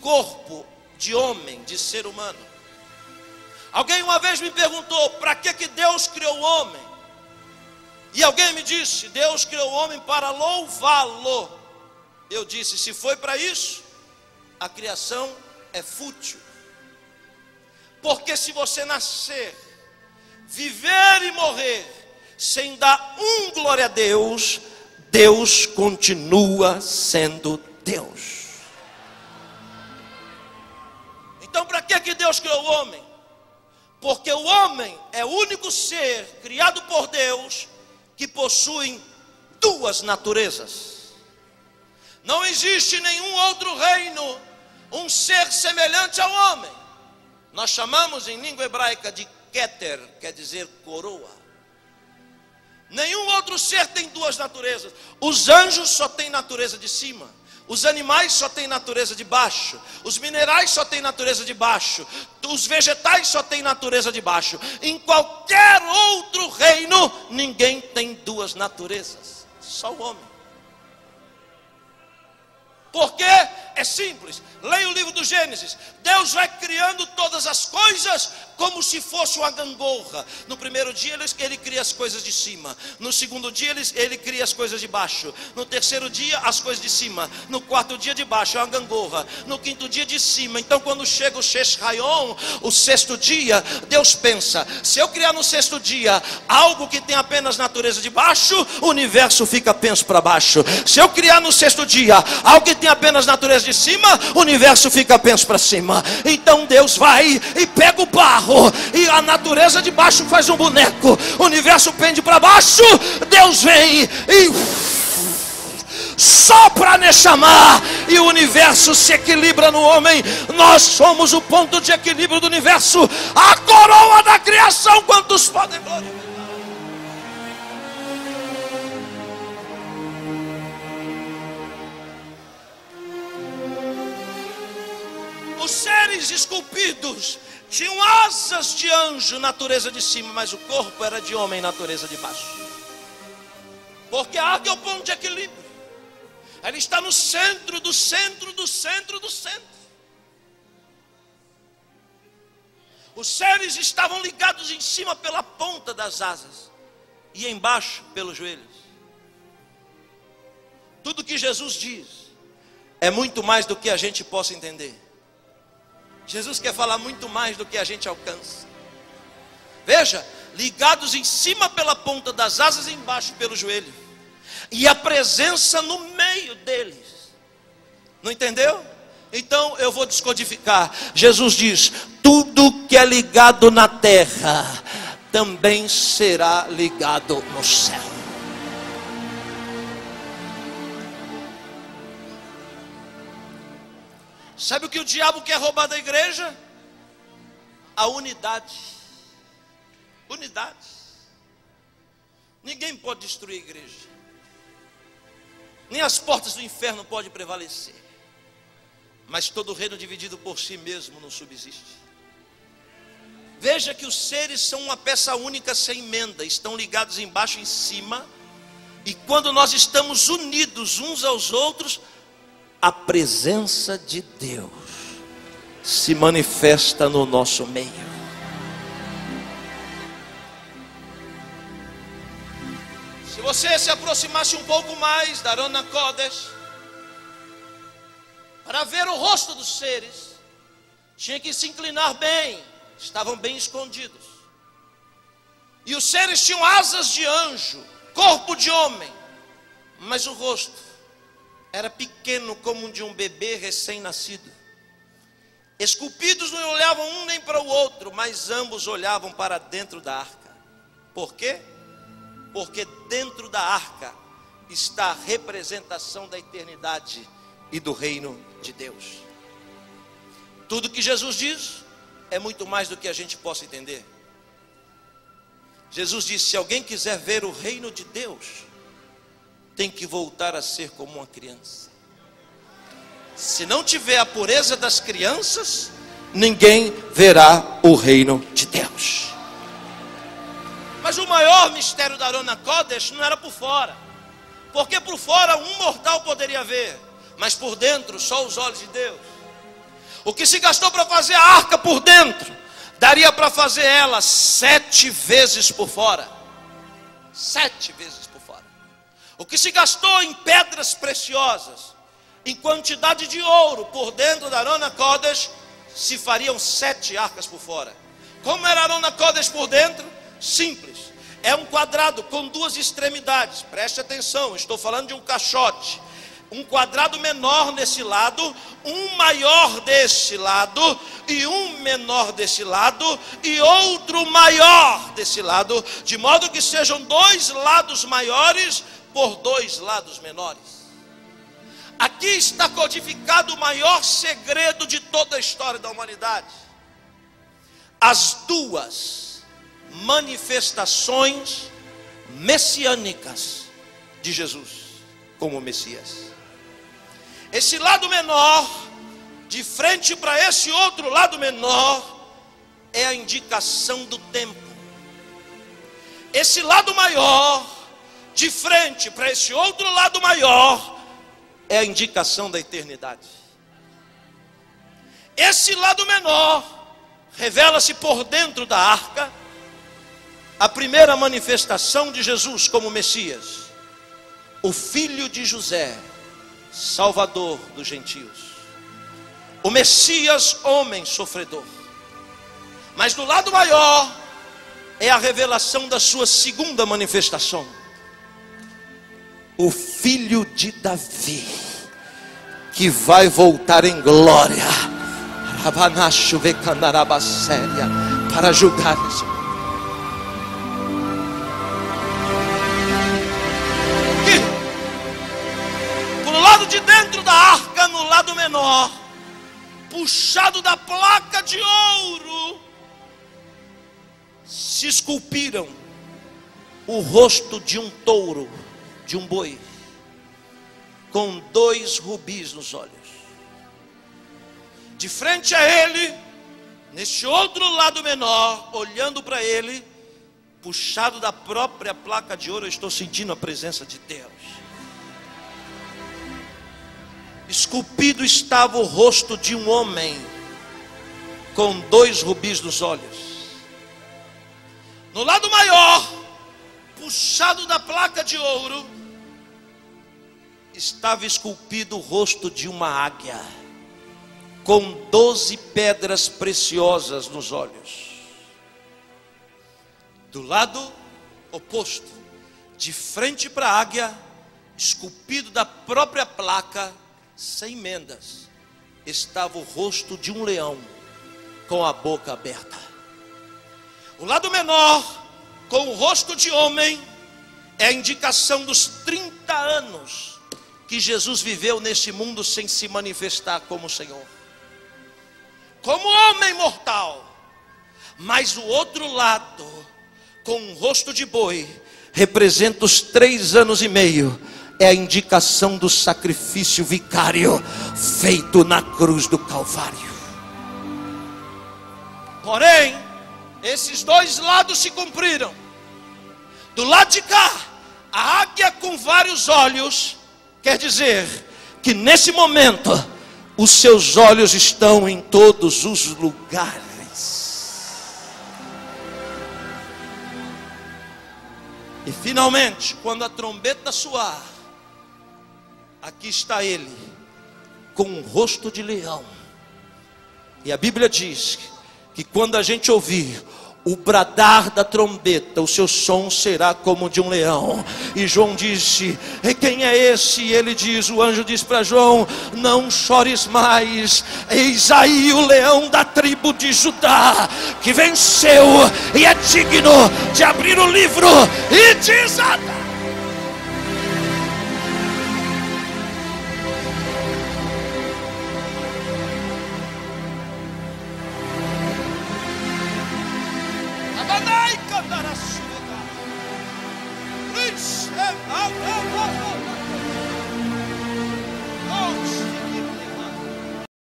corpo de homem, de ser humano. Alguém uma vez me perguntou: para que Deus criou o homem? E alguém me disse: Deus criou o homem para louvá-lo. Eu disse: se foi para isso, a criação é fútil. Porque se você nascer, viver e morrer sem dar glória a Deus, Deus continua sendo Deus. Então para que Deus criou o homem? Porque o homem é o único ser criado por Deus que possui duas naturezas. Não existe nenhum outro reino, um ser semelhante ao homem. Nós chamamos em língua hebraica de Keter, quer dizer coroa. Nenhum outro ser tem duas naturezas. Os anjos só têm natureza de cima. Os animais só têm natureza de baixo. Os minerais só têm natureza de baixo. Os vegetais só têm natureza de baixo. Em qualquer outro reino, ninguém tem duas naturezas. Só o homem. Por quê? É simples. Leia o livro do Gênesis. Deus vai criando todas as coisas como se fosse uma gangorra. No primeiro dia ele cria as coisas de cima. No segundo dia ele cria as coisas de baixo. No terceiro dia as coisas de cima. No quarto dia de baixo é uma gangorra. No quinto dia de cima. Então quando chega o Sheshrayon, o sexto dia, Deus pensa: se eu criar no sexto dia algo que tem apenas natureza de baixo, o universo fica penso para baixo. Se eu criar no sexto dia algo que tem apenas natureza de cima, o universo fica penso para cima. Então Deus vai e pega o barro, e a natureza de baixo faz um boneco, o universo pende para baixo. Deus vem e sopra Neshama, e o universo se equilibra no homem. Nós somos o ponto de equilíbrio do universo, a coroa da criação. Quantos podem glorificar? Os seres esculpidos tinham asas de anjo, natureza de cima, mas o corpo era de homem, natureza de baixo. Porque a águia é o ponto de equilíbrio. Ela está no centro do centro do centro do centro. Os seres estavam ligados em cima pela ponta das asas e embaixo pelos joelhos. Tudo que Jesus diz é muito mais do que a gente possa entender. Jesus quer falar muito mais do que a gente alcança. Veja, ligados em cima pela ponta das asas e embaixo pelo joelho. E a presença no meio deles. Não entendeu? Então eu vou descodificar. Jesus diz: tudo que é ligado na terra também será ligado no céu. Sabe o que o diabo quer roubar da igreja? A unidade. Unidade. Ninguém pode destruir a igreja. Nem as portas do inferno podem prevalecer. Mas todo reino dividido por si mesmo não subsiste. Veja que os seres são uma peça única sem emenda. Estão ligados embaixo e em cima. E quando nós estamos unidos uns aos outros, a presença de Deus se manifesta no nosso meio. Se você se aproximasse um pouco mais da Aron HaKodesh, para ver o rosto dos seres, tinha que se inclinar bem, estavam bem escondidos. E os seres tinham asas de anjo, corpo de homem, mas o rosto era pequeno como o de um bebê recém-nascido. Esculpidos não olhavam um nem para o outro, mas ambos olhavam para dentro da arca. Por quê? Porque dentro da arca está a representação da eternidade e do reino de Deus. Tudo que Jesus diz é muito mais do que a gente possa entender. Jesus disse: se alguém quiser ver o reino de Deus, tem que voltar a ser como uma criança. Se não tiver a pureza das crianças, ninguém verá o reino de Deus. Mas o maior mistério da Aron HaKodesh não era por fora, porque por fora um mortal poderia ver, mas por dentro só os olhos de Deus. O que se gastou para fazer a arca por dentro, daria para fazer ela 7 vezes por fora. 7 vezes por fora. O que se gastou em pedras preciosas, em quantidade de ouro por dentro da Arona Kodesh, se fariam 7 arcas por fora. Como era a Arona Kodesh por dentro? Simples. É um quadrado com 2 extremidades. Preste atenção, estou falando de um caixote. Um quadrado menor nesse lado, um maior desse lado, e um menor desse lado, e outro maior desse lado, de modo que sejam 2 lados maiores por 2 lados menores. Aqui está codificado o maior segredo de toda a história da humanidade. As 2 manifestações messiânicas de Jesus como Messias. Esse lado menor, de frente para esse outro lado menor, é a indicação do tempo. Esse lado maior, de frente para esse outro lado maior, é a indicação da eternidade. Esse lado menor revela-se por dentro da arca, a primeira manifestação de Jesus como Messias, o filho de José, Salvador dos gentios, o Messias, homem sofredor. Mas do lado maior é a revelação da sua segunda manifestação, o filho de Davi, que vai voltar em glória para julgar esse mundo. Lado de dentro da arca, no lado menor, puxado da placa de ouro, se esculpiram o rosto de um touro, de um boi, com 2 rubis nos olhos. De frente a ele, neste outro lado menor, olhando para ele, puxado da própria placa de ouro, eu estou sentindo a presença de Deus. Esculpido estava o rosto de um homem, com 2 rubis nos olhos. No lado maior, puxado da placa de ouro, estava esculpido o rosto de uma águia, com 12 pedras preciosas nos olhos. Do lado oposto, de frente para a águia, esculpido da própria placa, sem emendas, estava o rosto de um leão, com a boca aberta. O lado menor, com o rosto de homem, é a indicação dos 30 anos que Jesus viveu neste mundo sem se manifestar como Senhor, como homem mortal. Mas o outro lado, com o rosto de boi, representa os 3 anos e meio, é a indicação do sacrifício vicário feito na cruz do Calvário. Porém, esses 2 lados se cumpriram. Do lado de cá, a águia com vários olhos, quer dizer que nesse momento os seus olhos estão em todos os lugares. E finalmente, quando a trombeta soar, aqui está ele, com um rosto de leão. E a Bíblia diz que quando a gente ouvir o bradar da trombeta, o seu som será como de um leão. E João disse: e quem é esse? E ele diz, o anjo diz para João: não chores mais, eis aí o leão da tribo de Judá, que venceu e é digno de abrir o livro e desatar. Please,